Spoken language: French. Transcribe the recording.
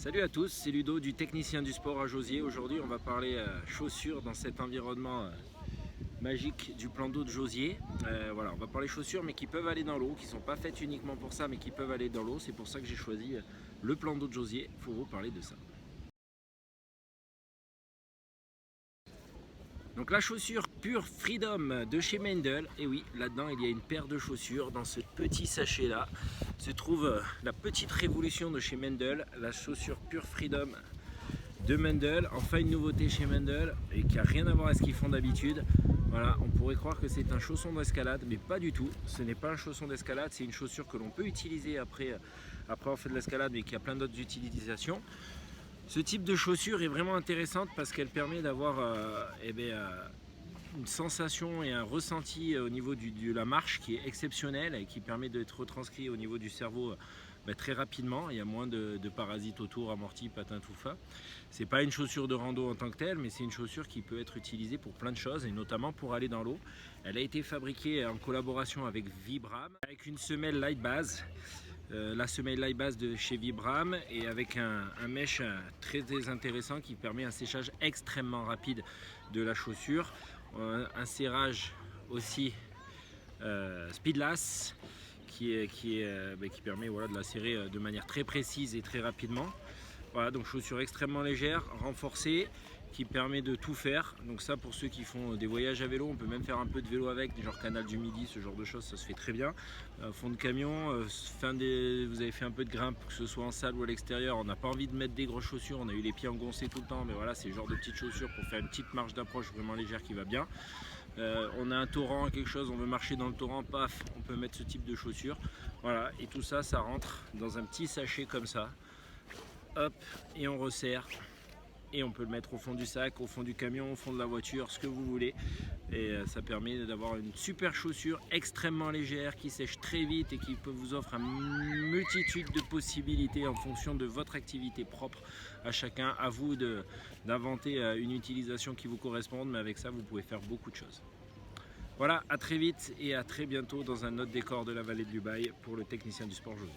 Salut à tous, c'est Ludo du Technicien du Sport à Josier. Aujourd'hui on va parler chaussures dans cet environnement magique du plan d'eau de Josier. Voilà, on va parler chaussures mais qui peuvent aller dans l'eau, qui ne sont pas faites uniquement pour ça mais qui peuvent aller dans l'eau. C'est pour ça que j'ai choisi le plan d'eau de Josier pour vous parler de ça. Donc la chaussure Pure Freedom de chez Mendel, et oui, là-dedans il y a une paire de chaussures. Dans ce petit sachet là se trouve la petite révolution de chez Mendel, la chaussure Pure Freedom de Mendel. Enfin une nouveauté chez Mendel et qui n'a rien à voir avec ce qu'ils font d'habitude. Voilà, on pourrait croire que c'est un chausson d'escalade, mais pas du tout. Ce n'est pas un chausson d'escalade, c'est une chaussure que l'on peut utiliser après avoir fait de l'escalade, mais qui a plein d'autres utilisations. Ce type de chaussure est vraiment intéressante parce qu'elle permet d'avoir une sensation et un ressenti au niveau de la marche qui est exceptionnel et qui permet d'être retranscrit au niveau du cerveau très rapidement. Il y a moins de parasites autour, amortis, patins, tout ça. C'est pas une chaussure de rando en tant que telle, mais c'est une chaussure qui peut être utilisée pour plein de choses et notamment pour aller dans l'eau. Elle a été fabriquée en collaboration avec Vibram, avec une semelle light base. La semelle light base de chez Vibram et avec un mesh très intéressant qui permet un séchage extrêmement rapide de la chaussure, un serrage aussi speedless qui permet de la serrer de manière très précise et très rapidement. Voilà, donc chaussure extrêmement légère, renforcée, qui permet de tout faire. Donc ça, pour ceux qui font des voyages à vélo, on peut même faire un peu de vélo avec, genre canal du Midi, ce genre de choses, ça se fait très bien. Fond de camion, vous avez fait un peu de grimpe, que ce soit en salle ou à l'extérieur, on n'a pas envie de mettre des grosses chaussures, on a eu les pieds engoncés tout le temps, mais voilà, c'est le genre de petites chaussures pour faire une petite marche d'approche vraiment légère qui va bien. On a un torrent, quelque chose, on veut marcher dans le torrent, paf, on peut mettre ce type de chaussures. Voilà, et tout ça, ça rentre dans un petit sachet comme ça. Hop, et on resserre. Et on peut le mettre au fond du sac, au fond du camion, au fond de la voiture, ce que vous voulez. Et ça permet d'avoir une super chaussure extrêmement légère qui sèche très vite et qui vous offre une multitude de possibilités en fonction de votre activité propre à chacun. À vous d'inventer une utilisation qui vous corresponde, mais avec ça vous pouvez faire beaucoup de choses. Voilà, à très vite et à très bientôt dans un autre décor de la vallée de Dubaï pour le Technicien du Sport Josier.